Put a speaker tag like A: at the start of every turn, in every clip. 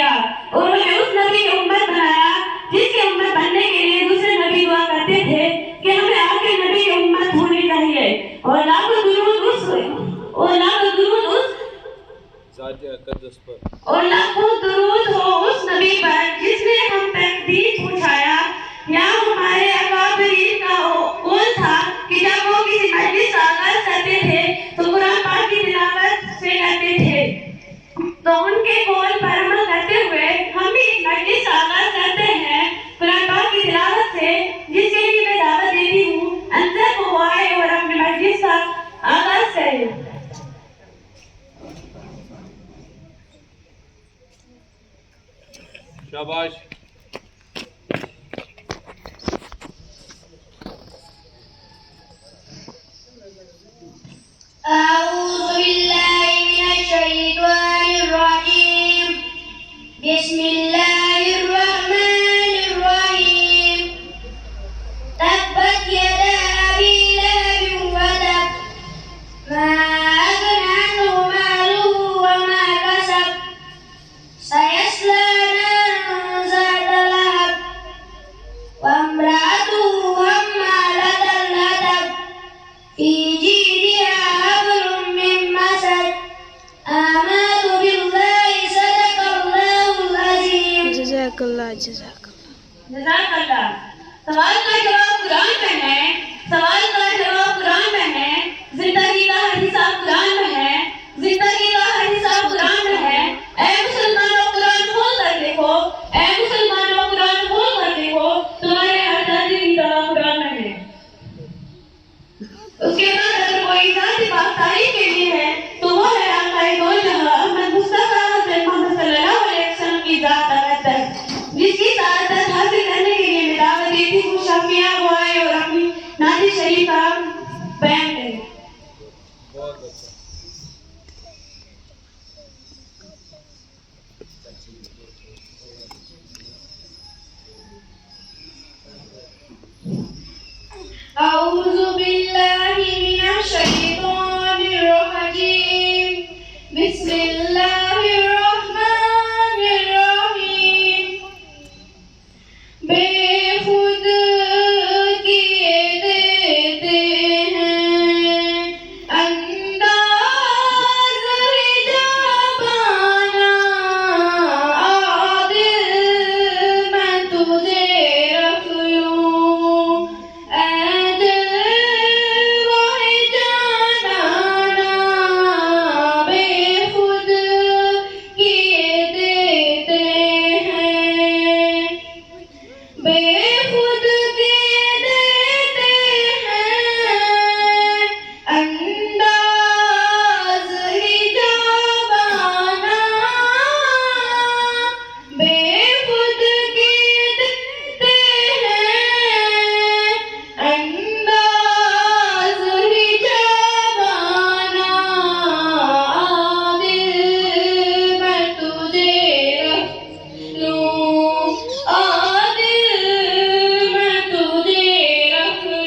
A: किया और हमें उस नबी की उम्मत बनाया जिसकी उम्मत बनने के लिए दूसरे नबी दुआ करते थे कि हमें आपके नबी की उम्मत होनी चाहिए। और लाखों दुरूद उस और लाखों दुरूद हो उस नबी पर जिसने हम तक दीन पहुंचाया। या हमारे अकाबरीन का कौल था कि जब वो किसी मजलिस का आगाज करते थे तो कुरान पाक की तिलावत से करते थे। तो उनके कौल पर अमल करते हुए हम भी इस मजलिस का आगाज करते हैं कुरान पाक की तिलावत से, जिसके लिए मैं दावत देती हूँ अंदर को आए और अपने मजलिस का आगाज करें।
B: शाबाश।
A: أعوذ بالله من الشيطان الرجيم بسم الله الرحمن الرحيم تبت يدا أبي لهب وتب ما أغنى عنه ماله وما كسب سيصلى نارا ذات لهب وامرأته حمالة الحطب في جيدها حبل من مسد آمنت بالله صدق الله العظيم।
C: जज़ाकल्लाह।
A: सवाल का जवाब कुरान में है, सवाल का जवाब कुरान में है, जिंदगी का हर हिसाब कुरान में है, जिंदगी का हर हिसाब कुरान में है। ऐ मुसलमानों कुरान खोल कर देखो, ऐ मुसलमानों कुरान खोल कर देखो, तुम्हारे हर दर्द की दवा कुरान में है। उसके बाद अगर कोई जाति पाक तारीफ के लिए है तो वो है आकाए दो जहां अहमद मुस्तफा हज़रत मोहम्मद सल्लल्लाहु अलैहि वसल्लम की जात अकदस, जिसकी सादत हासिल करने के लिए मैं दावत देती हूँ शफिया वो आए और अपनी नाती शरीफ का बयान करें।
B: बहुत अच्छा।
A: أعوذ بالله من الشيطان الرجيم بسم الله الرحمن الرحيم बेखुद किए देते हैं अंदाज़ हिजाबाना आदिल मैं तुझे रख लूं बेखुद किए देते हैं अंदाज़ हिजाबाना बेखुद किए देते हैं अंदाज़ हिजाबाना आदिल मैं तुझे रख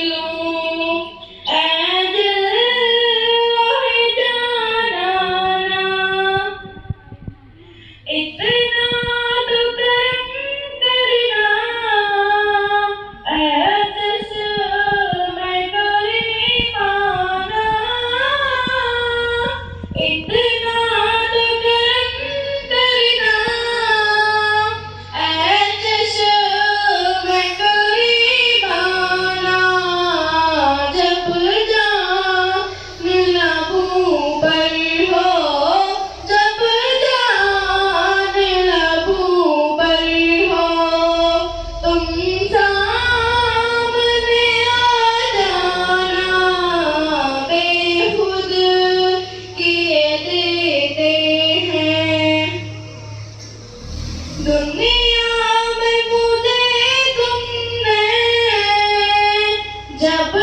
A: लूं इतना तो करम करना ऐसे मैं करीमाना इतना तो करम करना ऐसे मैं करीमाना जब जान लबों पर हो जब जान लबों पर हो तुम सामने आ जाना बेखुद किए देते हैं दुनिया में मुझे तुमने जब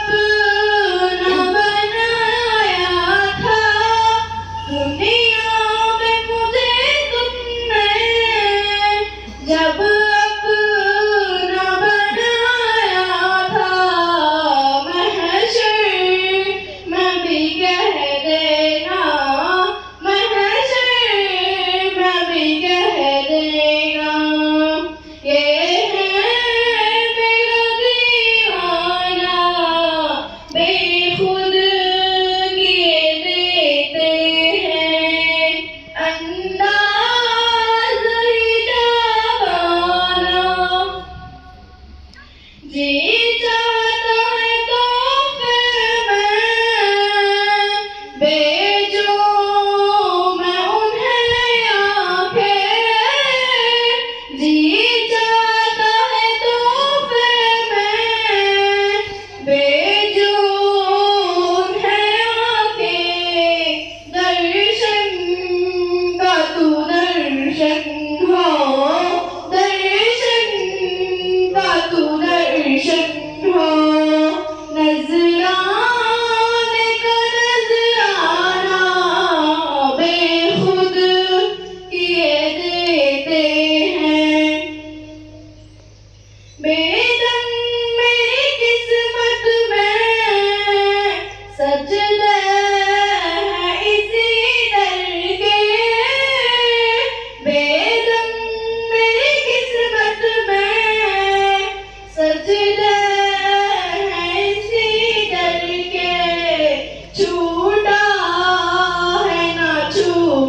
A: अपना बनाया था दुनिया में मुझे तुमने जब अपना बनाया था महशर में भी कह देना महशर में भी कह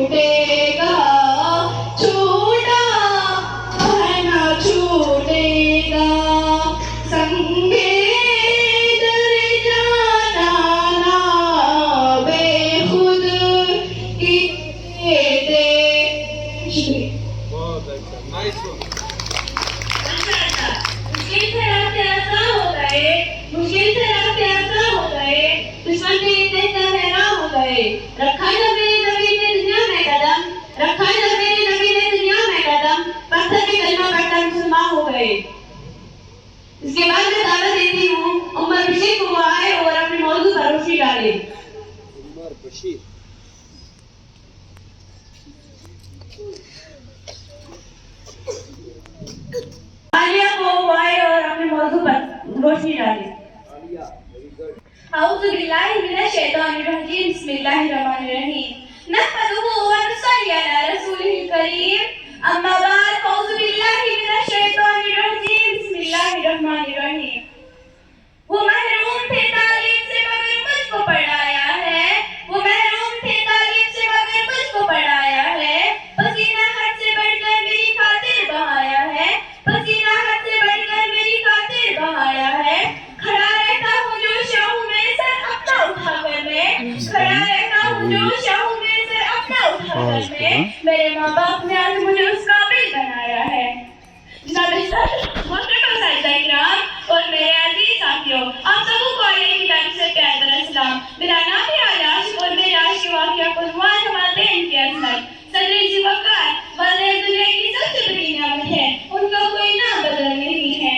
A: छूटेगा, छूटा है ना छूटेगा, संगे दर जाना ना बेखुद की दे।
B: बहुत अच्छा, नाइस वन।
A: मुश्किल से रास्ते आसान हो गए, मुश्किल से रास्ते आसान हो गए, दुश्मन भी इतने सहरा हो गए। रखा जब मेरे नबी ने दुनिया में कदम, रखा जब मेरे नबी ने दुनिया में कदम, पत्थर भी कलमा पढ़कर मुसलमान हो गए। इसके बाद मैं दावत देती हूँ उमर बशीर को वो आए और अपने मौजू पर रोशनी डाले।
B: उमर बशीर।
A: आलिया को वो आए और अपने मौजू पर रोशनी डाले।
B: Alia, very good.
A: अऊज़ु बिल्लाहि मिनश शैतानिर रजीम, बिस्मिल्लाहिर रहमानिर रहीम। नहमदुहु व नुसल्ली अला रसूलिल करीम, अम्मा बाद, अऊज़ु बिल्लाहि मिनश शैतानिर रजीम, बिस्मिल्लाहिर रहमानिर रहीम। वो महरूम थे तालीम से मगर मुझको पढ़ाया है, वो महरूम थे तालीम से मगर मुझको पढ़ाया है, पसीना हद से बढ़कर मेरी खातिर बहाया है, पसीना हद से बढ़कर मेरी खातिर बहाया है। खड़ा रहता हूँ जो शाहू में सर अपना उठाकर मैं, खड़ा रहता हूँ जो शाहू में सर अपना उठाकर मैं, मेरे माँ बाप ने आज मुझे उस काबिल बनाया है। जनाब और मेरे अजीज साथियों, आप सबको अल्लाह की तरफ से प्यार भरा सलाम। मेरा नाम है आयाश और मेरे आज के वाक़या को नुमान हमारे इनके असमत सदर जी वक़ार वाले दुनिया की सबसे बड़ी नियामत है, उनका कोई नाम बदल नहीं है।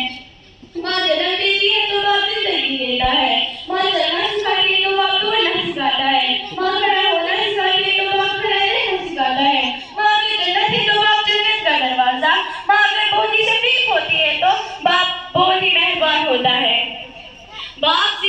A: माँ जन्म देती है तो बाप जिंदगी देता है, माँ चलना सिखाती है तो बाप दौड़ना सिखाता है, माँ खड़ा होना सिखाती है तो बाप खड़ा रहना सिखाता है, माँ अगर जन्नत है तो बाप जन्नत का दरवाजा, माँ अगर बहुत ही शफीक होती है तो बाप बहुत ही मेहरबान होता है। बाप